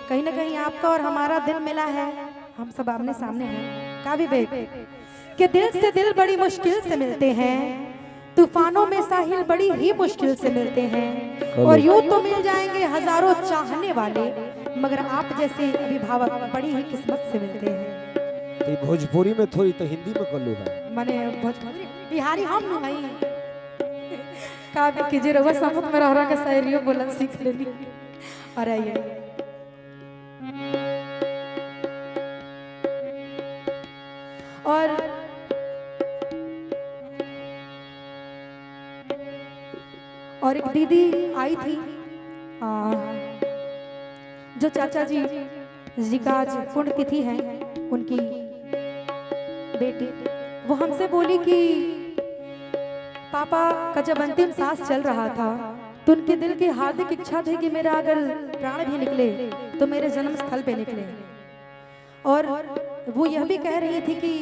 कहीं ना कहीं आपका और हमारा दिल मिला है, हम सब आमने सामने हैं। का भी बेट कि दिल से दिल बड़ी मुश्किल से मिलते हैं, तूफानों में साहिल बड़ी ही मुश्किल से मिलते हैं, और यूं तो मिल जाएंगे हजारों चाहने वाले, मगर आप जैसे अभिभावक बड़ी ही किस्मत से मिलते हैं। तो भोजपुरी में थोड़ी तो हिंदी में कर लो है। माने भोजपुरी बिहारी हम न हई का भी कीजिए रवा समुद्र में रह के शायरियों बोलन सीख लेनी। और आइए और एक दीदी आई थी जो चाचा जी का आज पुण्यतिथि है, उनकी बेटी, वो हमसे बोली कि पापा का जब अंतिम सांस चल रहा था तो उनके दिल की हार्दिक इच्छा थी कि मेरा अगर प्राण भी निकले तो मेरे जन्म स्थल पे निकले। और वो यह भी कह रही थी कि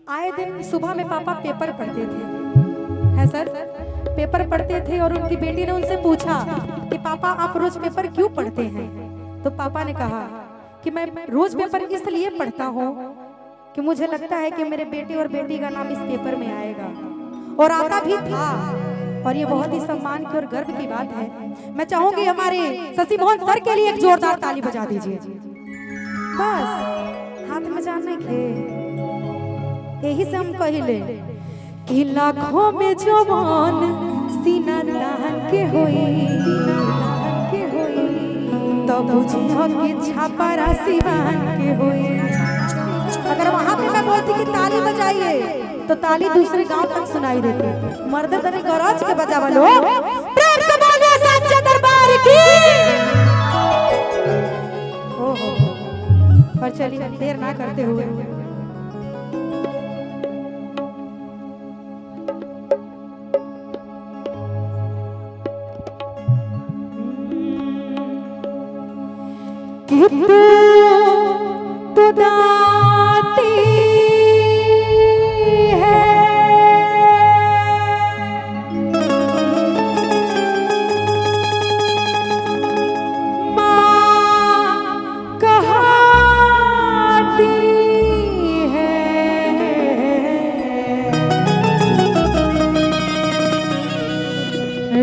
आए दिन सुबह में पापा पेपर पढ़ते थे, है सर, पेपर पढ़ते थे, और उनकी बेटी ने उनसे पूछा कि पापा आप रोज पेपर क्यों पढ़ते हैं? तो पापा ने कहा कि मैं रोज पेपर इसलिए पढ़ता हूँ कि मुझे लगता है कि मेरे बेटे और बेटी का नाम इस पेपर में आएगा, और आता भी था। और ये बहुत ही सम्मान की और गर्व की बात है। मैं चाहूंगी हमारे शशि मोहन सर के लिए एक जोरदार ताली बजा दीजिए। बस हाथ में जानने के यही से हम कहिले कि लाखों में जवान सीना तान के होई, तो बुझियो कि छापरा सिवान के होई। अगर वहां पे मैं बोलती कि ताली बजाइए तो ताली दूसरे गांव तक सुनाई देती। मर्द तनी गरज के बजावा लो, प्रेम से बोलो सच्चे दरबार की। ओहो, पर चलिए देर ना करते हुए तो दाती है माँ कहाती है,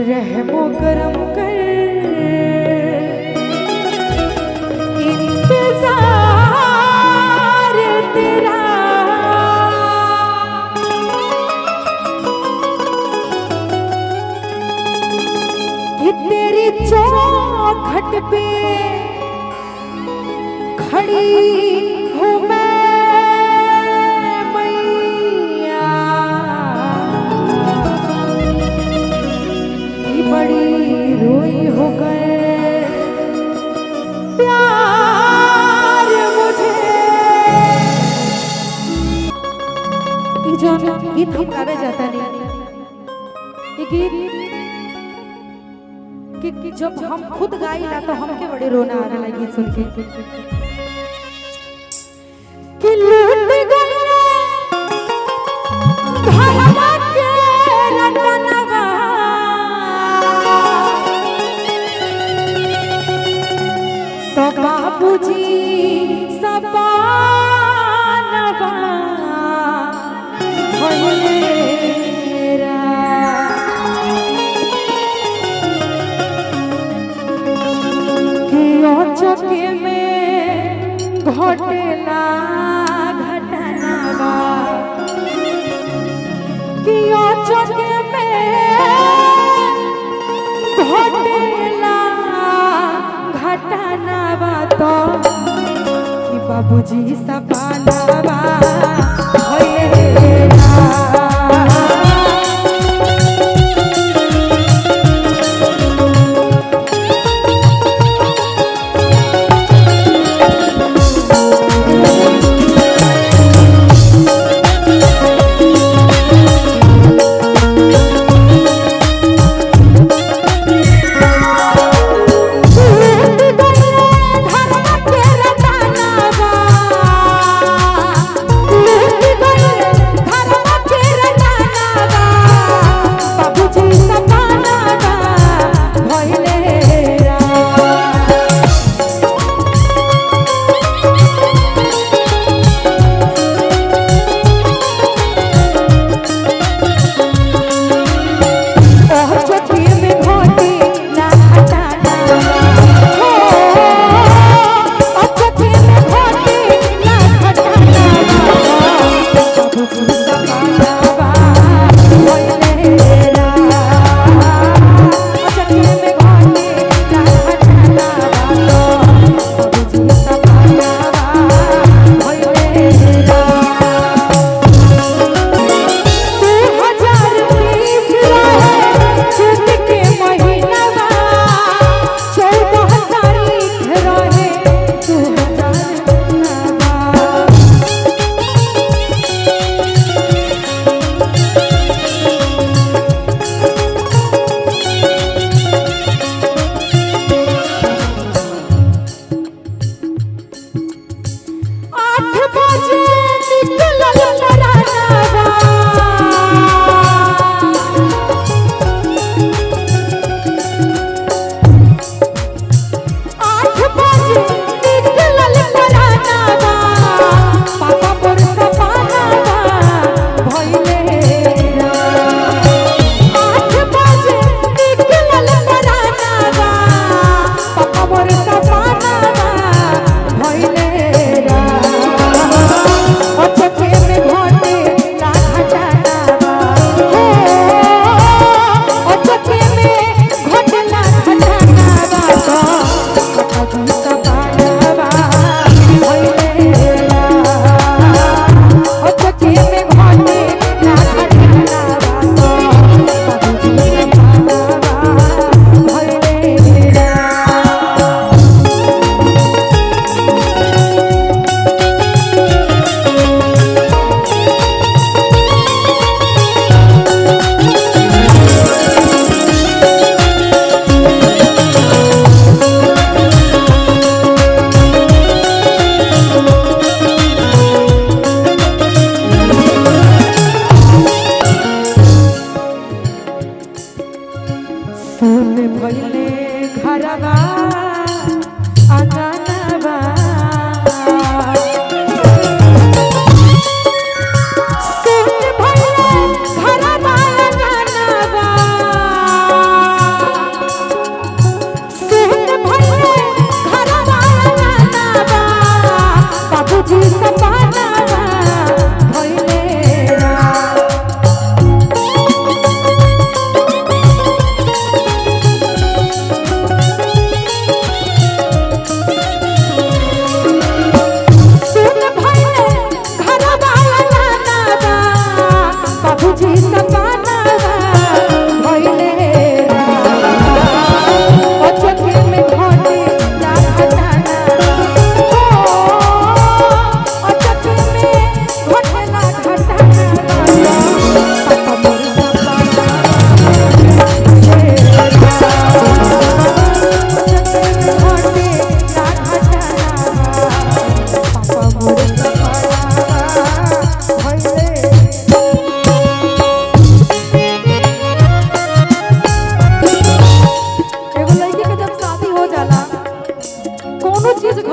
रहमो करम कर चौखट पे खड़ी हूँ मैं मैया, बड़ी रोई हो गए प्यार मुझे। जो गीत हम गावे जाता नहीं, ये गीत कि जब हम खुद गाइला तो हमके बड़े रोना आने लगी सुन के कि लूट गइला धरवा के रतनवा, तो बाबूजी सपनवा चौके में घोटेला घटनावा, कियो चौके में घोटेला घटनावा, तो कि बाबूजी सपनावा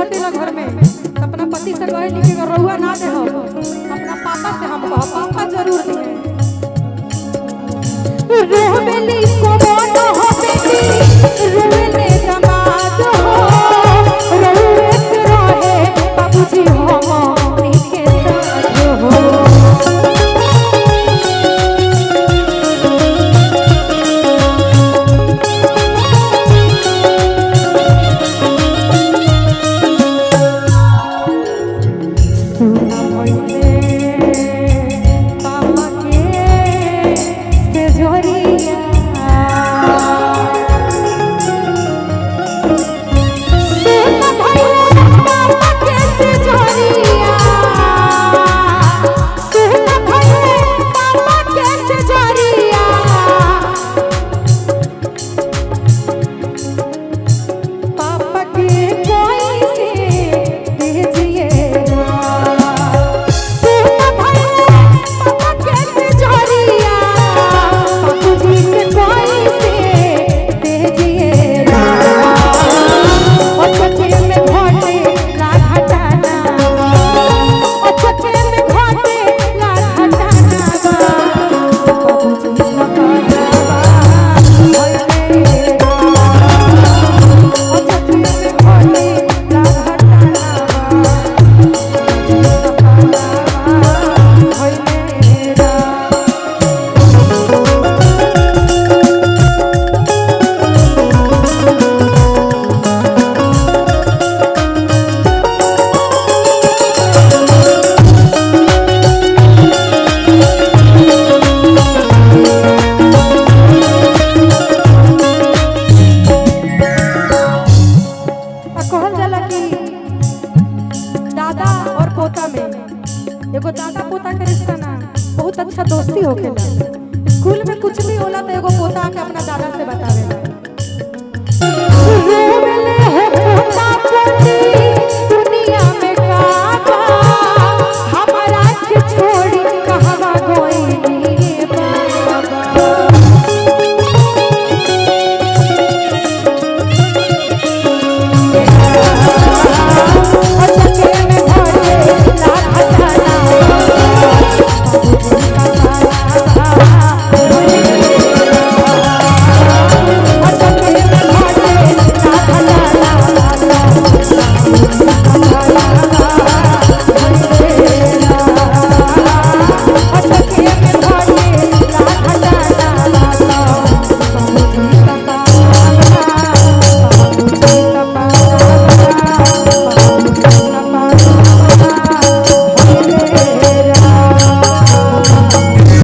घटेला घर में तो अपना पति से कहे कि अगर रहुआ ना दे हो अपना पापा से हम कहो पापा जरूर दे रोवेली को बोलो हो बेटी रोवेले दामाद हो रोवे रहे बाबूजी हम के साथ हो एगो दादा पोता के रिश्ता ना बहुत अच्छा दोस्ती होखेला। स्कूल में कुछ भी होला तो एगो पोता के अपना दादा से बतावेला।